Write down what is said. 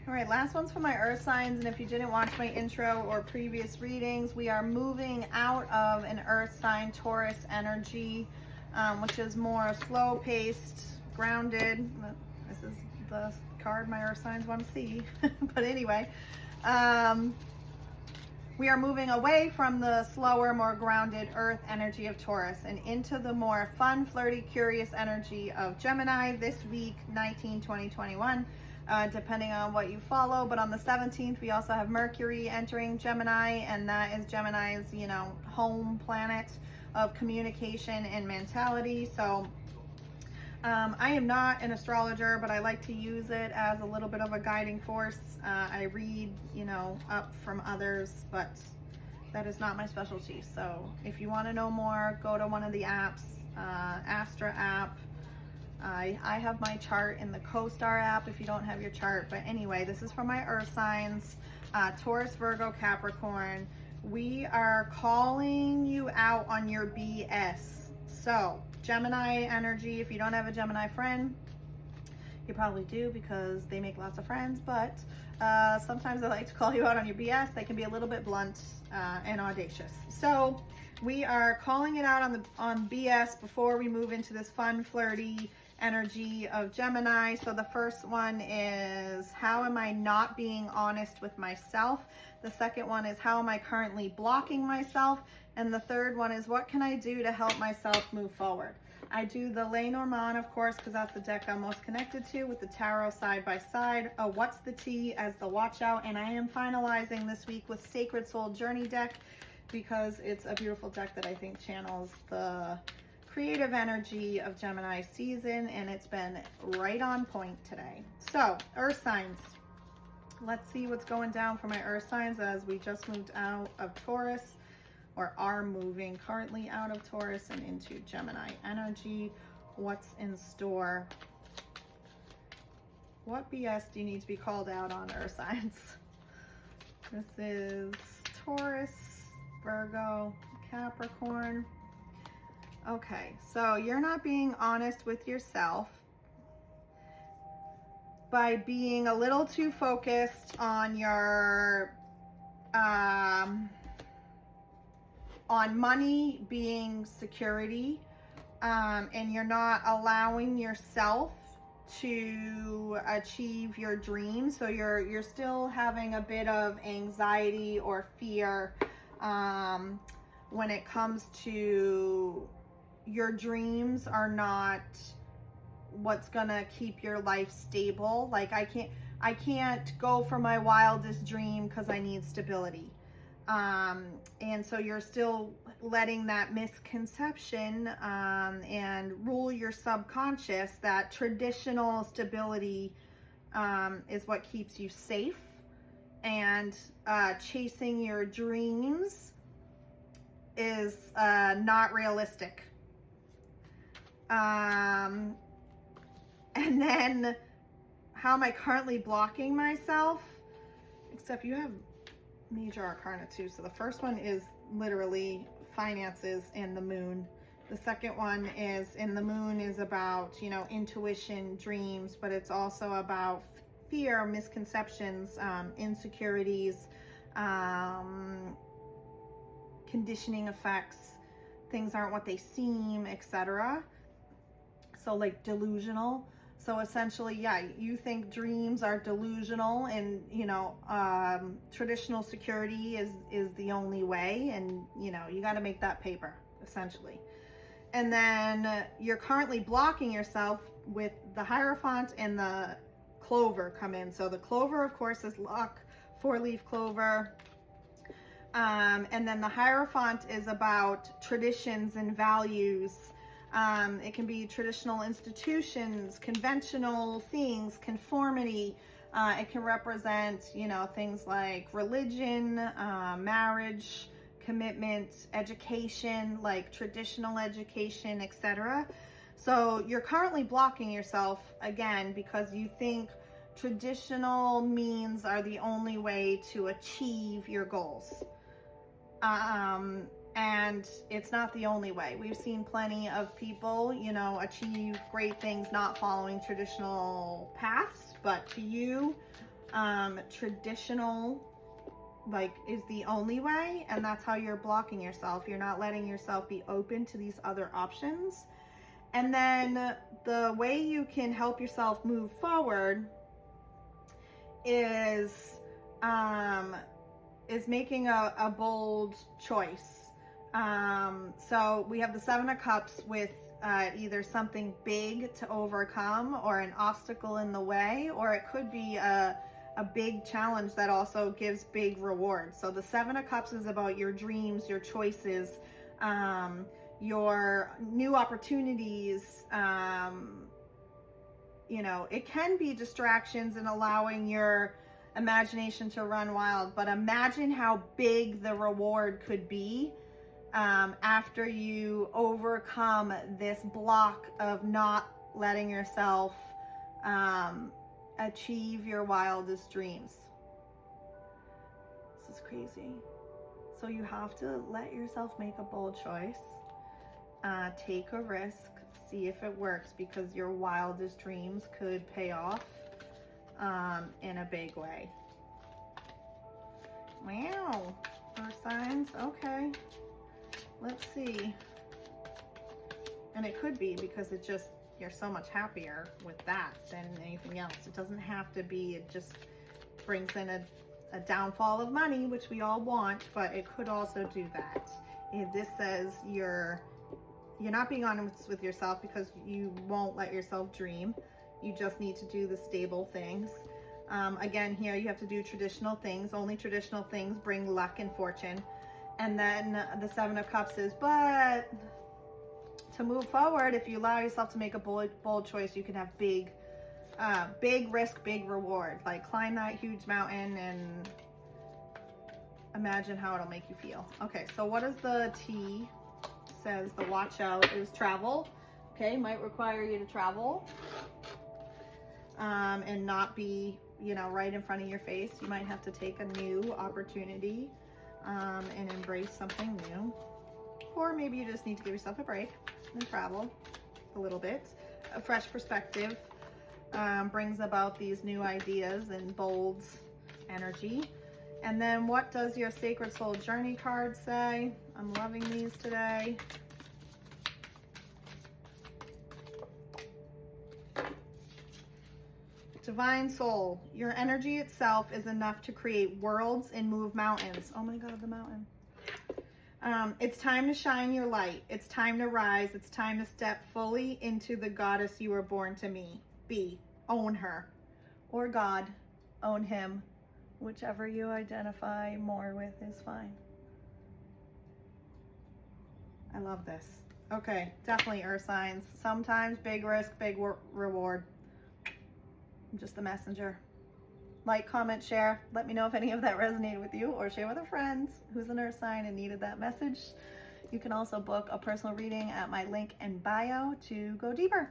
All right, last one's for my earth signs, and if you didn't watch my intro or previous readings, we are moving out of an earth sign Taurus energy, which is more slow-paced, grounded. This is the card my earth signs want to see. But anyway, we are moving away from the slower, more grounded earth energy of Taurus and into the more fun, flirty, curious energy of Gemini this week, 2021. Depending on what you follow. But on the 17th, we also have Mercury entering Gemini, and that is Gemini's, home planet of communication and mentality. So I am not an astrologer, but I like to use it as a little bit of a guiding force. I read, up from others, but that is not my specialty. So if you want to know more, go to one of the apps, Astra app. I have my chart in the CoStar app if you don't have your chart. But anyway, this is for my earth signs, Taurus, Virgo, Capricorn. We are calling you out on your BS. So Gemini energy, if you don't have a Gemini friend, you probably do because they make lots of friends, but sometimes I like to call you out on your BS. They can be a little bit blunt and audacious. So we are calling it out on BS before we move into this fun, flirty energy of Gemini. So the first one is, how am I not being honest with myself? The second one is, how am I currently blocking myself? And the third one is, what can I do to help myself move forward? I do the Lenormand, of course, because that's the deck I'm most connected to, with the tarot side by side. What's the Tea as the watch out. And I am finalizing this week with Sacred Soul Journey deck, because it's a beautiful deck that I think channels the creative energy of Gemini season, and it's been right on point today. So earth signs, let's see what's going down for my earth signs as we just moved out of Taurus, or are moving currently out of Taurus and into Gemini energy. What's in store? What BS do you need to be called out on, earth signs? This is Taurus, Virgo, Capricorn. Okay, so you're not being honest with yourself by being a little too focused on your on money being security, and you're not allowing yourself to achieve your dreams. So you're still having a bit of anxiety or fear when it comes to your dreams are not what's gonna keep your life stable. Like I can't go for my wildest dream because I need stability. And so you're still letting that misconception and rule your subconscious that traditional stability is what keeps you safe, and chasing your dreams is not realistic. And then, how am I currently blocking myself? Except you have major arcana too. So the first one is literally finances and the moon. The second one is, in the moon, is about, intuition, dreams, but it's also about fear, misconceptions, insecurities, conditioning effects, things aren't what they seem, etc. So like delusional. So essentially, yeah, you think dreams are delusional, and traditional security is the only way, and you got to make that paper essentially. And then you're currently blocking yourself with the Hierophant and the Clover come in. So the Clover, of course, is luck, 4-leaf clover. And then the Hierophant is about traditions and values. It can be traditional institutions, conventional things, conformity. It can represent, things like religion, marriage, commitment, education, like traditional education, etc. So you're currently blocking yourself, again, because you think traditional means are the only way to achieve your goals. And it's not the only way. We've seen plenty of people, achieve great things not following traditional paths, but to you, Traditional like is the only way, and that's how you're blocking yourself. You're not letting yourself be open to these other options. And then the way you can help yourself move forward is making a bold choice. So we have the Seven of Cups with either something big to overcome or an obstacle in the way, or it could be a big challenge that also gives big rewards. So the Seven of Cups is about your dreams, your choices, your new opportunities. You know, it can be distractions and allowing your imagination to run wild, but imagine how big the reward could be after you overcome this block of not letting yourself achieve your wildest dreams. This is crazy. So you have to let yourself make a bold choice, take a risk, see if it works, because your wildest dreams could pay off in a big way. Wow, our signs, okay. Let's see. And it could be because it just, you're so much happier with that than anything else. It doesn't have to be, it just brings in a downfall of money, which we all want, but it could also do that. If this says you're not being honest with yourself because you won't let yourself dream. You just need to do the stable things. Again, here you have to do traditional things. Only traditional things bring luck and fortune. And then the Seven of Cups is, but to move forward, if you allow yourself to make a bold choice, you can have big risk, big reward. Like climb that huge mountain and imagine how it'll make you feel. Okay, so what is the T? Says the watch out is travel. Okay, might require you to travel and not be, you know, right in front of your face. You might have to take a new opportunity and embrace something new, or maybe you just need to give yourself a break and travel a little bit. A fresh perspective brings about these new ideas and bold energy. And then what does your Sacred Soul Journey card say? I'm loving these today. Divine Soul, your energy itself is enough to create worlds and move mountains. Oh my God, the mountain. It's time to shine your light. It's time to rise. It's time to step fully into the goddess you were born to be. Own her. Or God. Own him. Whichever you identify more with is fine. I love this. Okay, definitely earth signs. Sometimes big risk, big reward. I'm just the messenger. Like, comment, share. Let me know if any of that resonated with you, or share with a friend who's an earth sign and needed that message. You can also book a personal reading at my link in bio to go deeper.